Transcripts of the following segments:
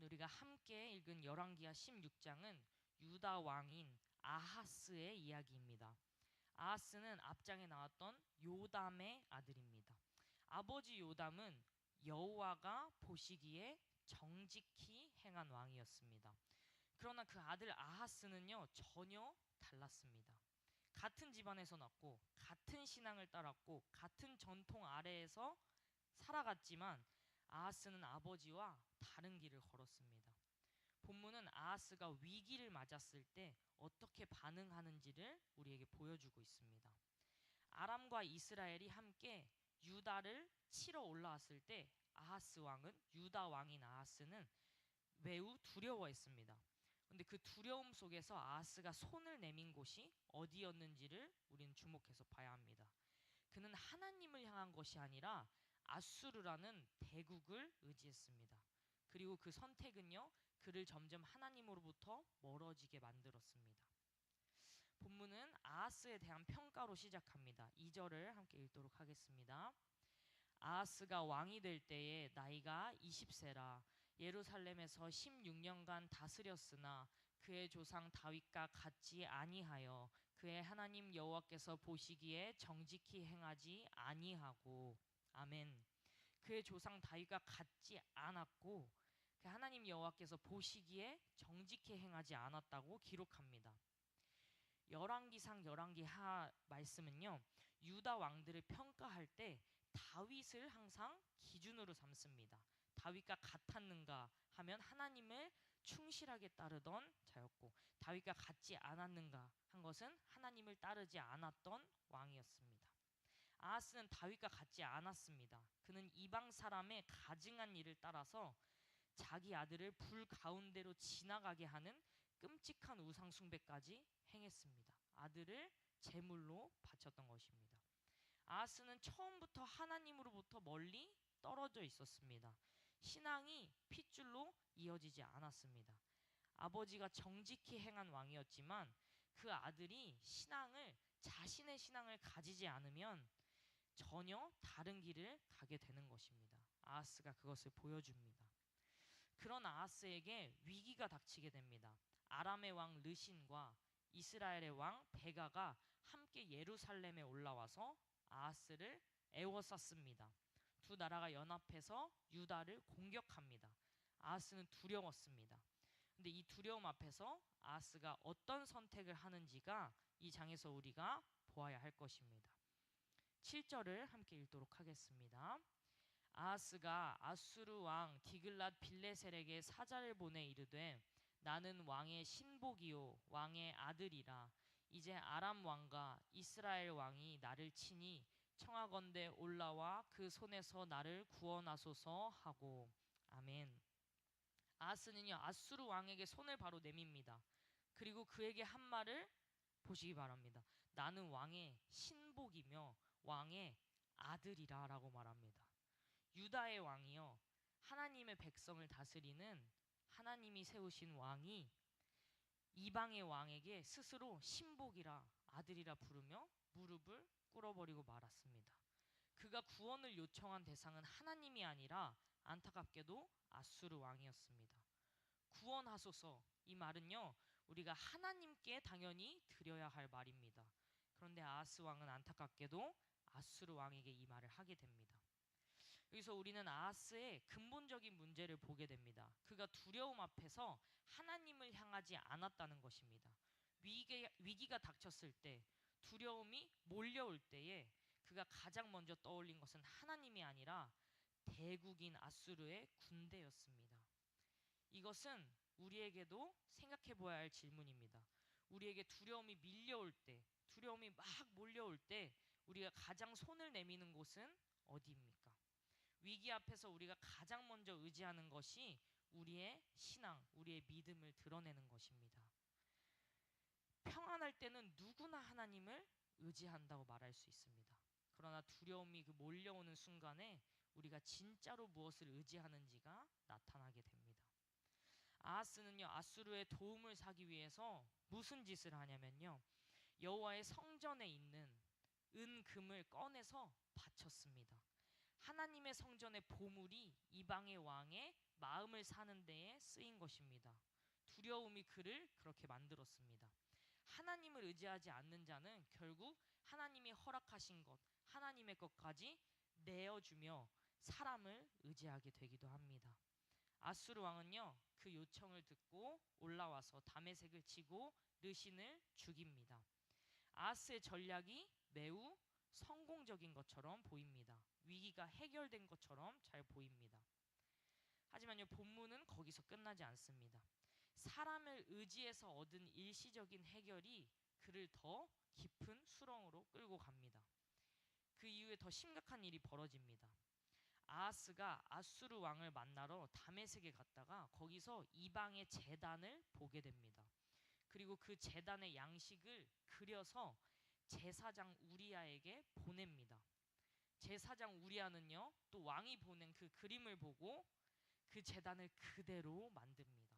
우리가 함께 읽은 열왕기하 16장은 유다 왕인 아하스의 이야기입니다. 아하스는 앞장에 나왔던 요담의 아들입니다. 아버지 요담은 여호와가 보시기에 정직히 행한 왕이었습니다. 그러나 그 아들 아하스는요, 전혀 달랐습니다. 같은 집안에서 났고 같은 신앙을 따랐고 같은 전통 아래에서 살아갔지만 아하스는 아버지와 다른 길을 걸었습니다. 본문은 아하스가 위기를 맞았을 때 어떻게 반응하는지를 우리에게 보여주고 있습니다. 아람과 이스라엘이 함께 유다를 치러 올라왔을 때 아하스 왕은, 유다 왕인 아하스는 매우 두려워했습니다. 그런데 그 두려움 속에서 아하스가 손을 내민 곳이 어디였는지를 우리는 주목해서 봐야 합니다. 그는 하나님을 향한 것이 아니라 아수르라는 대국을 의지했습니다. 그리고 그 선택은요, 그를 점점 하나님으로부터 멀어지게 만들었습니다. 본문은 아하스에 대한 평가로 시작합니다. 2절을 함께 읽도록 하겠습니다. 아하스가 왕이 될 때에 나이가 20세라 예루살렘에서 16년간 다스렸으나 그의 조상 다윗과 같지 아니하여 그의 하나님 여호와께서 보시기에 정직히 행하지 아니하고. 아멘. 그의 조상 다윗과 같지 않았고 그 하나님 여호와께서 보시기에 정직히 행하지 않았다고 기록합니다. 열왕기상 열왕기하 말씀은요, 유다 왕들을 평가할 때 다윗을 항상 기준으로 삼습니다. 다윗과 같았는가 하면 하나님을 충실하게 따르던 자였고, 다윗과 같지 않았는가 한 것은 하나님을 따르지 않았던 왕이었습니다. 아하스는 다윗과 같지 않았습니다. 그는 이방 사람의 가증한 일을 따라서 자기 아들을 불 가운데로 지나가게 하는 끔찍한 우상 숭배까지 행했습니다. 아들을 제물로 바쳤던 것입니다. 아하스는 처음부터 하나님으로부터 멀리 떨어져 있었습니다. 신앙이 핏줄로 이어지지 않았습니다. 아버지가 정직히 행한 왕이었지만 그 아들이 자신의 신앙을 가지지 않으면 전혀 다른 길을 가게 되는 것입니다. 아하스가 그것을 보여줍니다. 그런 아하스에게 위기가 닥치게 됩니다. 아람의 왕 르신과 이스라엘의 왕 베가가 함께 예루살렘에 올라와서 아하스를 애워쌌습니다. 두 나라가 연합해서 유다를 공격합니다. 아하스는 두려웠습니다. 근데 이 두려움 앞에서 아하스가 어떤 선택을 하는지가 이 장에서 우리가 보아야 할 것입니다. 7절을 함께 읽도록 하겠습니다. 아하스가 아수르 왕 디글랏 빌레셀에게 사자를 보내 이르되 나는 왕의 신복이요 왕의 아들이라. 이제 아람 왕과 이스라엘 왕이 나를 치니 청하건대 올라와 그 손에서 나를 구원하소서 하고. 아멘. 아하스는요, 아수르 왕에게 손을 바로 내밉니다. 그리고 그에게 한 말을 보시기 바랍니다. 나는 왕의 신복이며 왕의 아들이라 라고 말합니다. 유다의 왕이요, 하나님의 백성을 다스리는 하나님이 세우신 왕이 이방의 왕에게 스스로 신복이라, 아들이라 부르며 무릎을 꿇어버리고 말았습니다. 그가 구원을 요청한 대상은 하나님이 아니라 안타깝게도 아수르 왕이었습니다. 구원하소서, 이 말은요, 우리가 하나님께 당연히 드려야 할 말입니다. 그런데 아하스 왕은 안타깝게도 아수르 왕에게 이 말을 하게 됩니다. 여기서 우리는 아하스의 근본적인 문제를 보게 됩니다. 그가 두려움 앞에서 하나님을 향하지 않았다는 것입니다. 위기가 닥쳤을 때, 두려움이 몰려올 때에 그가 가장 먼저 떠올린 것은 하나님이 아니라 대국인 아수르의 군대였습니다. 이것은 우리에게도 생각해 보아야 할 질문입니다. 우리에게 두려움이 밀려올 때, 두려움이 막 몰려올 때 우리가 가장 손을 내미는 곳은 어디입니까? 위기 앞에서 우리가 가장 먼저 의지하는 것이 우리의 신앙, 우리의 믿음을 드러내는 것입니다. 평안할 때는 누구나 하나님을 의지한다고 말할 수 있습니다. 그러나 두려움이 몰려오는 순간에 우리가 진짜로 무엇을 의지하는지가 나타나게 됩니다. 아하스는요, 아수르의 도움을 사기 위해서 무슨 짓을 하냐면요, 여호와의 성전에 있는 은금을 꺼내서 바쳤습니다. 하나님의 성전의 보물이 이방의 왕의 마음을 사는 데에 쓰인 것입니다. 두려움이 그를 그렇게 만들었습니다. 하나님을 의지하지 않는 자는 결국 하나님이 허락하신 것, 하나님의 것까지 내어주며 사람을 의지하게 되기도 합니다. 아수르 왕은요, 그 요청을 듣고 올라와서 다메섹을 치고 르신을 죽입니다. 아하스의 전략이 매우 성공적인 것처럼 보입니다. 위기가 해결된 것처럼 잘 보입니다. 하지만요, 본문은 거기서 끝나지 않습니다. 사람을 의지해서 얻은 일시적인 해결이 그를 더 깊은 수렁으로 끌고 갑니다. 그 이후에 더 심각한 일이 벌어집니다. 아하스가 아수르 왕을 만나러 다메섹에 갔다가 거기서 이방의 제단을 보게 됩니다. 그리고 그 제단의 양식을 그려서 제사장 우리아에게 보냅니다. 제사장 우리아는요, 또 왕이 보낸 그 그림을 보고 그 제단을 그대로 만듭니다.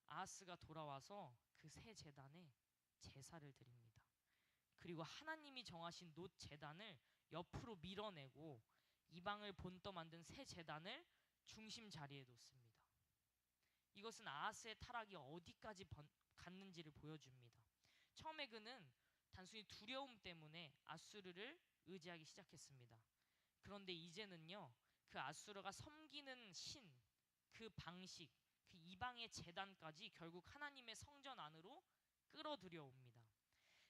아하스가 돌아와서 그 새 제단에 제사를 드립니다. 그리고 하나님이 정하신 놋 제단을 옆으로 밀어내고 이방을 본떠 만든 새 제단을 중심 자리에 놓습니다. 이것은 아하스의 타락이 어디까지 갔는지를 보여줍니다. 처음에 그는 단순히 두려움 때문에 아수르를 의지하기 시작했습니다. 그런데 이제는요, 그 아수르가 섬기는 신, 그 방식, 그 이방의 제단까지 결국 하나님의 성전 안으로 끌어들여 옵니다.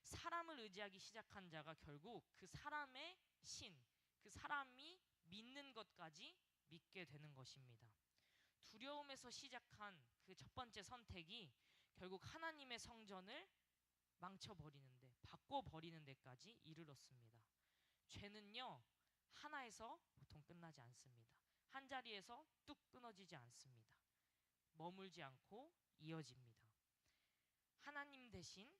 사람을 의지하기 시작한 자가 결국 그 사람의 신, 그 사람이 믿는 것까지 믿게 되는 것입니다. 두려움에서 시작한 그 첫 번째 선택이 결국 하나님의 성전을 망쳐버리는데, 바꿔버리는 데까지 이르렀습니다. 죄는요, 하나에서 보통 끝나지 않습니다. 한 자리에서 뚝 끊어지지 않습니다. 머물지 않고 이어집니다. 하나님 대신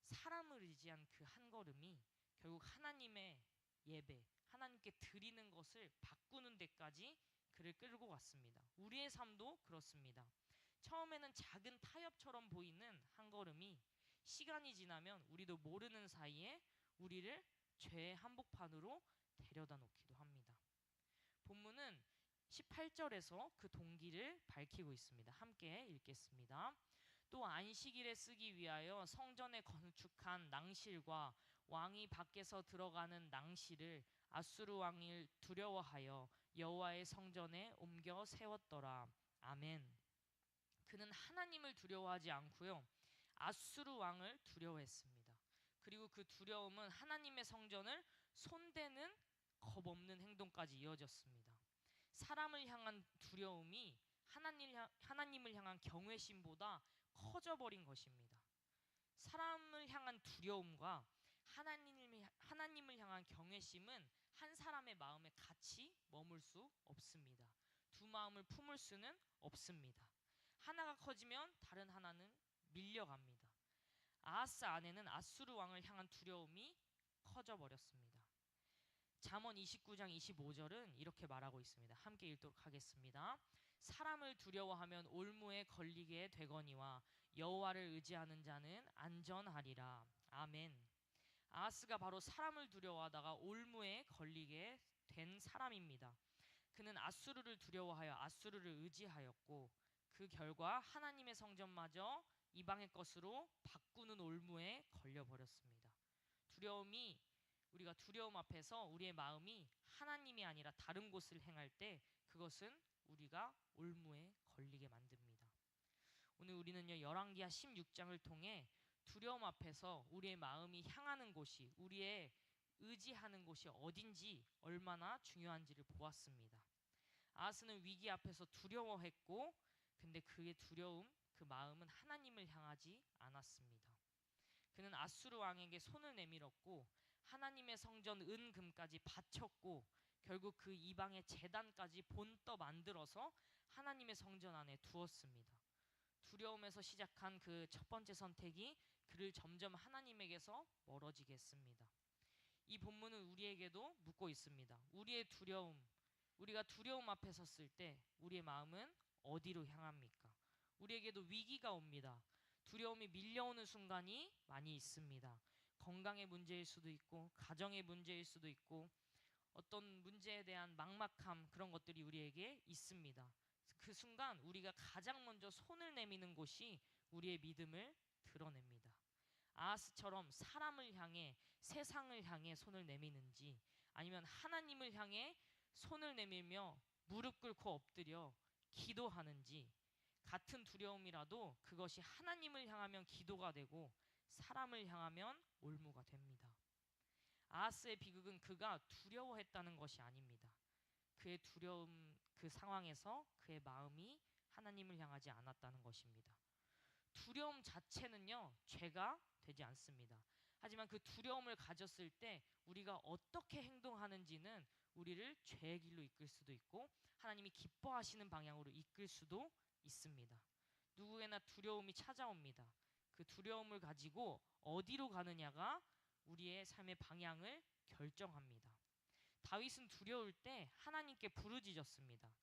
사람을 의지한 그 한 걸음이 결국 하나님의 예배, 하나님께 드리는 것을 바꾸는 데까지 그를 끌고 갔습니다. 우리의 삶도 그렇습니다. 처음에는 작은 타협처럼 보이는 한 걸음이 시간이 지나면 우리도 모르는 사이에 우리를 죄의 한복판으로 데려다 놓기도 합니다. 본문은 18절에서 그 동기를 밝히고 있습니다. 함께 읽겠습니다. 또 안식일에 쓰기 위하여 성전에 건축한 낭실과 왕이 밖에서 들어가는 낭실을 아수르 왕을 두려워하여 여호와의 성전에 옮겨 세웠더라. 아멘. 그는 하나님을 두려워하지 않고요, 아수르 왕을 두려워했습니다. 그리고 그 두려움은 하나님의 성전을 손대는 겁없는 행동까지 이어졌습니다. 사람을 향한 두려움이 하나님을 향한 경외심보다 커져버린 것입니다. 사람을 향한 두려움과 하나님을 향한 경외심은 한 사람의 마음에 같이 머물 수 없습니다. 두 마음을 품을 수는 없습니다. 하나가 커지면 다른 하나는 밀려갑니다. 아하스 안에는 아수르 왕을 향한 두려움이 커져버렸습니다. 잠언 29장 25절은 이렇게 말하고 있습니다. 함께 읽도록 하겠습니다. 사람을 두려워하면 올무에 걸리게 되거니와 여호와를 의지하는 자는 안전하리라. 아멘. 아하스가 바로 사람을 두려워하다가 올무에 걸리게 된 사람입니다. 그는 아수르를 두려워하여 아수르를 의지하였고, 그 결과 하나님의 성전마저 이방의 것으로 바꾸는 올무에 걸려버렸습니다. 우리가 두려움 앞에서 우리의 마음이 하나님이 아니라 다른 곳을 행할 때 그것은 우리가 올무에 걸리게 만듭니다. 오늘 우리는요, 열왕기하 16장을 통해 두려움 앞에서 우리의 마음이 향하는 곳이, 우리의 의지하는 곳이 어딘지 얼마나 중요한지를 보았습니다. 아하스는 위기 앞에서 두려워했고, 근데 그의 두려움, 그 마음은 하나님을 향하지 않았습니다. 그는 아수르 왕에게 손을 내밀었고 하나님의 성전 은금까지 바쳤고 결국 그 이방의 제단까지 본떠 만들어서 하나님의 성전 안에 두었습니다. 두려움에서 시작한 그 첫 번째 선택이 그를 점점 하나님에게서 멀어지게 했습니다. 이 본문은 우리에게도 묻고 있습니다. 우리가 두려움 앞에 섰을 때 우리의 마음은 어디로 향합니까? 우리에게도 위기가 옵니다. 두려움이 밀려오는 순간이 많이 있습니다. 건강의 문제일 수도 있고 가정의 문제일 수도 있고 어떤 문제에 대한 막막함, 그런 것들이 우리에게 있습니다. 그 순간 우리가 가장 먼저 손을 내미는 곳이 우리의 믿음을 드러냅니다. 아하스처럼 사람을 향해, 세상을 향해 손을 내미는지, 아니면 하나님을 향해 손을 내밀며 무릎 꿇고 엎드려 기도하는지, 같은 두려움이라도 그것이 하나님을 향하면 기도가 되고 사람을 향하면 올무가 됩니다. 아하스의 비극은 그가 두려워했다는 것이 아닙니다. 그의 두려움, 그 상황에서 그의 마음이 하나님을 향하지 않았다는 것입니다. 두려움 자체는요, 죄가 되지 않습니다. 하지만 그 두려움을 가졌을 때 우리가 어떻게 행동하는지는 우리를 죄의 길로 이끌 수도 있고 하나님이 기뻐하시는 방향으로 이끌 수도 있습니다. 누구에나 두려움이 찾아옵니다. 그 두려움을 가지고 어디로 가느냐가 우리의 삶의 방향을 결정합니다. 다윗은 두려울 때 하나님께 부르짖었습니다.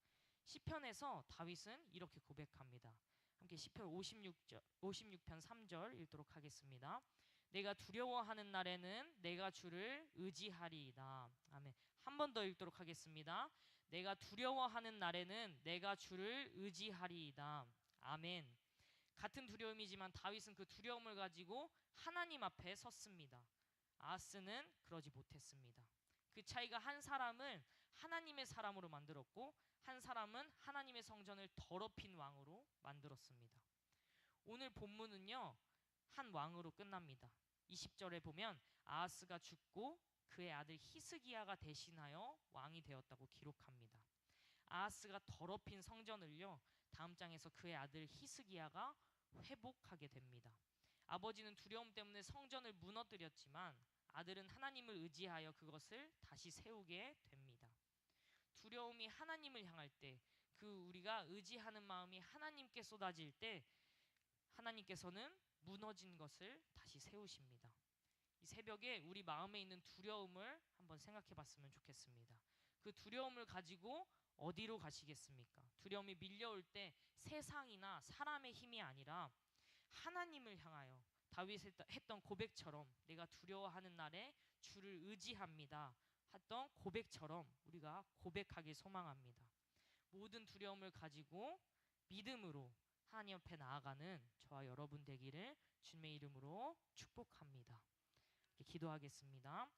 시편에서 다윗은 이렇게 고백합니다. 함께 시편 56편 3절 읽도록 하겠습니다. 내가 두려워하는 날에는 내가 주를 의지하리이다. 아멘. 한 번 더 읽도록 하겠습니다. 내가 두려워하는 날에는 내가 주를 의지하리이다. 아멘. 같은 두려움이지만 다윗은 그 두려움을 가지고 하나님 앞에 섰습니다. 아하스는 그러지 못했습니다. 그 차이가 한 사람은 하나님의 사람으로 만들었고 한 사람은 하나님의 성전을 더럽힌 왕으로 만들었습니다. 오늘 본문은요, 한 왕으로 끝납니다. 20절에 보면 아하스가 죽고 그의 아들 히스기야가 대신하여 왕이 되었다고 기록합니다. 아하스가 더럽힌 성전을요, 다음 장에서 그의 아들 히스기야가 회복하게 됩니다. 아버지는 두려움 때문에 성전을 무너뜨렸지만 아들은 하나님을 의지하여 그것을 다시 세우게 됩니다. 두려움이 하나님을 향할 때, 그 우리가 의지하는 마음이 하나님께 쏟아질 때 하나님께서는 무너진 것을 다시 세우십니다. 이 새벽에 우리 마음에 있는 두려움을 한번 생각해 봤으면 좋겠습니다. 그 두려움을 가지고 어디로 가시겠습니까? 두려움이 밀려올 때 세상이나 사람의 힘이 아니라 하나님을 향하여 다윗이 했던 고백처럼 내가 두려워하는 날에 주를 의지합니다 했던 고백처럼 우리가 고백하길 소망합니다. 모든 두려움을 가지고 믿음으로 하나님 앞에 나아가는 저와 여러분 되기를 주님의 이름으로 축복합니다. 기도하겠습니다.